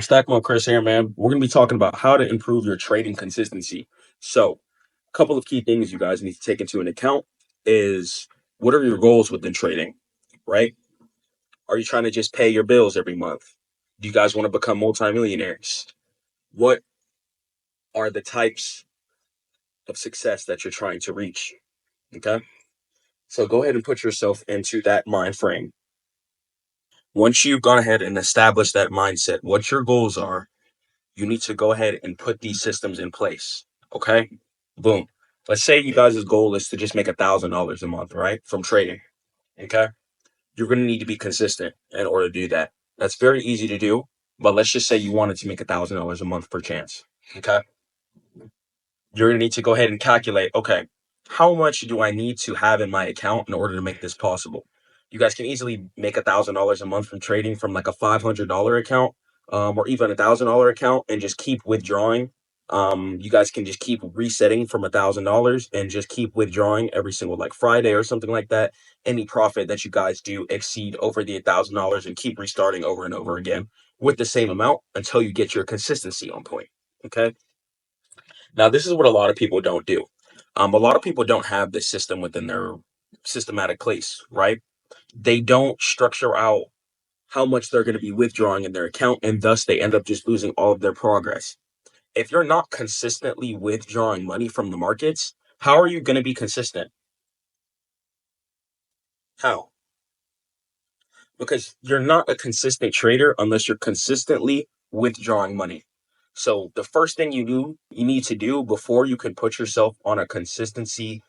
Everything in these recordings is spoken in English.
StackMODE Chris here, man. We're going to be talking about how to improve your trading consistency. So, a couple of key things you guys need to take into an account is what are your goals within trading, right? Are you trying to just pay your bills every month? Do you guys want to become multimillionaires? What are the types of success that you're trying to reach? Okay. So, go ahead and put yourself into that mind frame. Once you've gone ahead and established that mindset, what your goals are, you need to go ahead and put these systems in place. Okay. Boom. Let's say you guys' goal is to just make $1,000 a month, right? From trading. Okay. You're going to need to be consistent in order to do that. That's very easy to do, but let's just say you wanted to make $1,000 a month per chance. Okay. You're going to need to go ahead and calculate, okay, how much do I need to have in my account in order to make this possible? You guys can easily make $1,000 a month from trading from like a $500 account, or even $1,000 account, and just keep withdrawing. You guys can just keep resetting from $1,000 and just keep withdrawing every single like Friday or something like that. Any profit that you guys do exceed over the $1,000 and keep restarting over and over again with the same amount until you get your consistency on point. Okay. Now, this is what a lot of people don't do. A lot of people don't have this system within their systematic place, right? They don't structure out how much they're going to be withdrawing in their account, and thus they end up just losing all of their progress. If you're not consistently withdrawing money from the markets, how are you going to be consistent? How? Because you're not a consistent trader unless you're consistently withdrawing money. So the first thing you need to do before you can put yourself on a consistency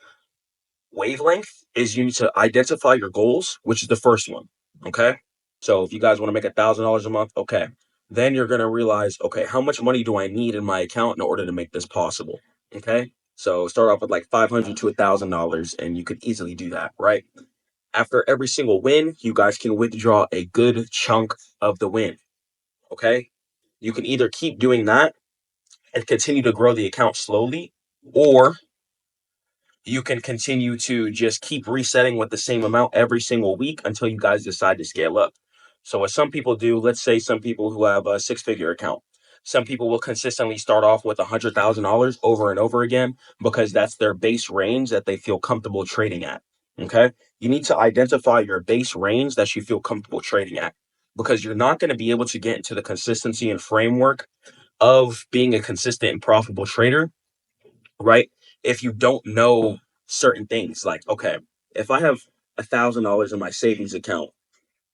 wavelength is you need to identify your goals, which is the first one. Okay. So if you guys want to make $1,000 a month, okay. Then you're going to realize, okay, how much money do I need in my account in order to make this possible? Okay. So start off with like $500 to $1,000 and you could easily do that, right? After every single win, you guys can withdraw a good chunk of the win. Okay. You can either keep doing that and continue to grow the account slowly, or you can continue to just keep resetting with the same amount every single week until you guys decide to scale up. So what some people do, let's say some people who have a six-figure account, some people will consistently start off with $100,000 over and over again because that's their base range that they feel comfortable trading at. Okay. You need to identify your base range that you feel comfortable trading at, because you're not going to be able to get into the consistency and framework of being a consistent and profitable trader, right? If you don't know certain things, like, okay, if I have $1,000 in my savings account,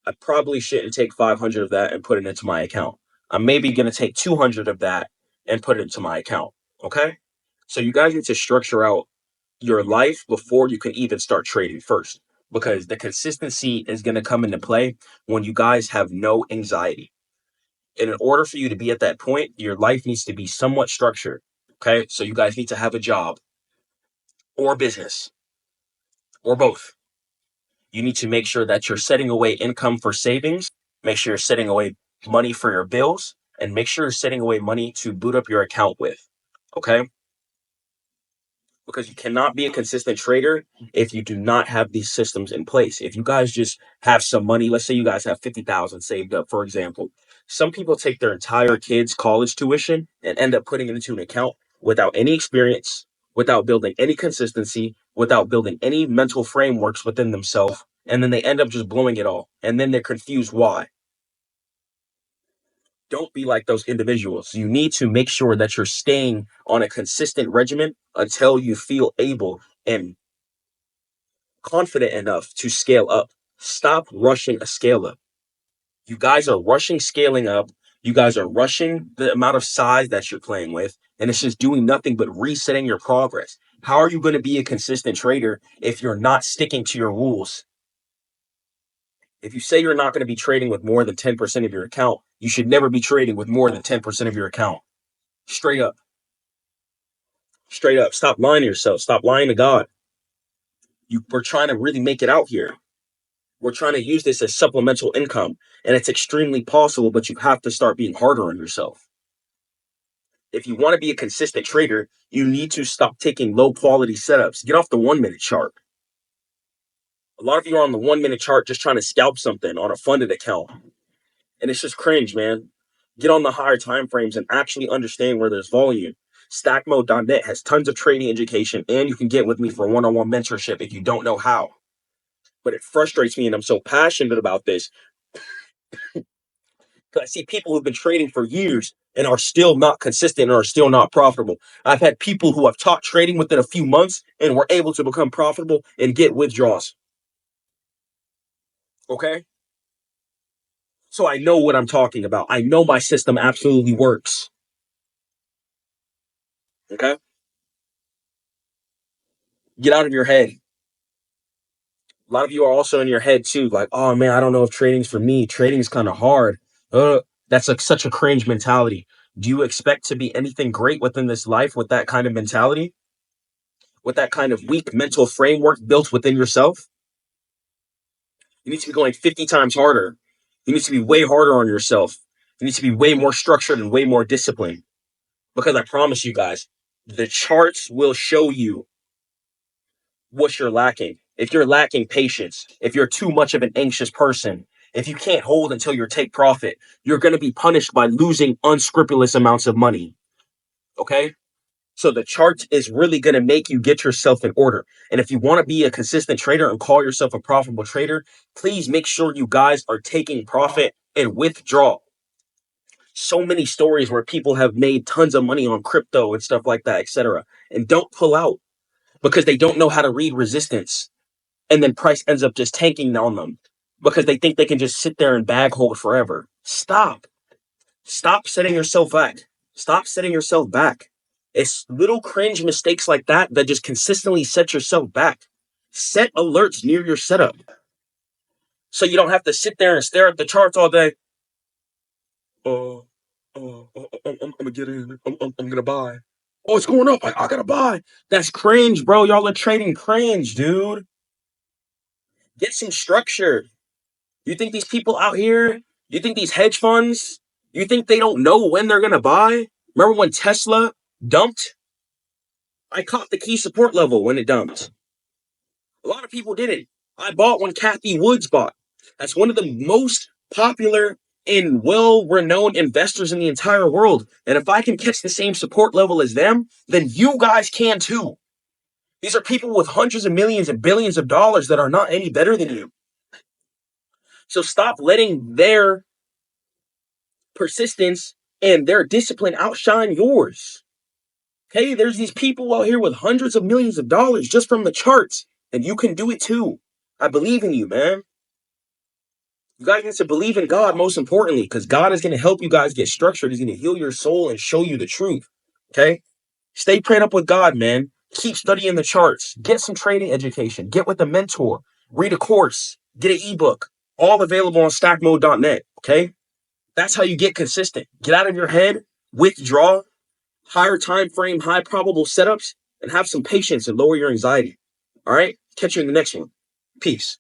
I probably shouldn't take 500 of that and put it into my account. I'm maybe going to take 200 of that and put it into my account. Okay. So you guys need to structure out your life before you can even start trading first, because the consistency is going to come into play when you guys have no anxiety. And in order for you to be at that point, your life needs to be somewhat structured. Okay. So you guys need to have a job or business or both. You need to make sure that you're setting away income for savings, make sure you're setting away money for your bills, and make sure you're setting away money to boot up your account with. Okay. Because you cannot be a consistent trader if you do not have these systems in place. If you guys just have some money, let's say you guys have 50,000 saved up, for example. Some people take their entire kids' college tuition and end up putting it into an account without any experience, without building any consistency, without building any mental frameworks within themselves, and then they end up just blowing it all. And then they're confused why. Don't be like those individuals. You need to make sure that you're staying on a consistent regimen until you feel able and confident enough to scale up. Stop rushing a scale up. You guys are rushing scaling up. You guys are rushing the amount of size that you're playing with, and it's just doing nothing but resetting your progress. How are you going to be a consistent trader if you're not sticking to your rules? If you say you're not going to be trading with more than 10% of your account, you should never be trading with more than 10% of your account. Straight up. Straight up. Stop lying to yourself. Stop lying to God. We're trying to really make it out here. We're trying to use this as supplemental income, and it's extremely possible, but you have to start being harder on yourself. If you want to be a consistent trader, you need to stop taking low quality setups. Get off the 1 minute chart. A lot of you are on the 1 minute chart just trying to scalp something on a funded account. And it's just cringe, man. Get on the higher time frames and actually understand where there's volume. StackMode.net has tons of trading education, and you can get with me for one-on-one mentorship if you don't know how. But it frustrates me, and I'm so passionate about this because I see people who've been trading for years and are still not consistent and are still not profitable. I've had people who have taught trading within a few months and were able to become profitable and get withdrawals. Okay? So I know what I'm talking about. I know my system absolutely works. Okay? Get out of your head. A lot of you are also in your head too, like, oh man, I don't know if trading's for me. Trading's kind of hard. That's like such a cringe mentality. Do you expect to be anything great within this life with that kind of mentality? With that kind of weak mental framework built within yourself? You need to be going 50 times harder. You need to be way harder on yourself. You need to be way more structured and way more disciplined. Because I promise you guys, the charts will show you what you're lacking. If you're lacking patience, if you're too much of an anxious person, if you can't hold until you take profit, you're going to be punished by losing unscrupulous amounts of money. Okay? So the chart is really going to make you get yourself in order. And if you want to be a consistent trader and call yourself a profitable trader, please make sure you guys are taking profit and withdraw. So many stories where people have made tons of money on crypto and stuff like that, etc. And don't pull out because they don't know how to read resistance. And then price ends up just tanking on them because they think they can just sit there and bag hold forever. Stop. Stop setting yourself back. Stop setting yourself back. It's little cringe mistakes like that that just consistently set yourself back. Set alerts near your setup so you don't have to sit there and stare at the charts all day. I'm gonna get in. I'm gonna buy. Oh, it's going up. I gotta buy. That's cringe, bro. Y'all are trading cringe, dude. Get some structure. You think these people out here, you think these hedge funds, you think they don't know when they're going to buy? Remember when Tesla dumped? I caught the key support level when it dumped. A lot of people didn't. I bought when Kathy Woods bought. That's one of the most popular and well-renowned investors in the entire world. And if I can catch the same support level as them, then you guys can too. These are people with hundreds of millions and billions of dollars that are not any better than you. So stop letting their persistence and their discipline outshine yours. Okay, there's these people out here with hundreds of millions of dollars just from the charts, and you can do it too. I believe in you, man. You guys need to believe in God most importantly, because God is going to help you guys get structured. He's going to heal your soul and show you the truth. Okay? Stay prayed up with God, man. Keep studying the charts. Get some trading education. Get with a mentor. Read a course. Get an ebook. All available on StackMode.net. Okay? That's how you get consistent. Get out of your head, withdraw, higher time frame, high probable setups, and have some patience and lower your anxiety. All right? Catch you in the next one. Peace.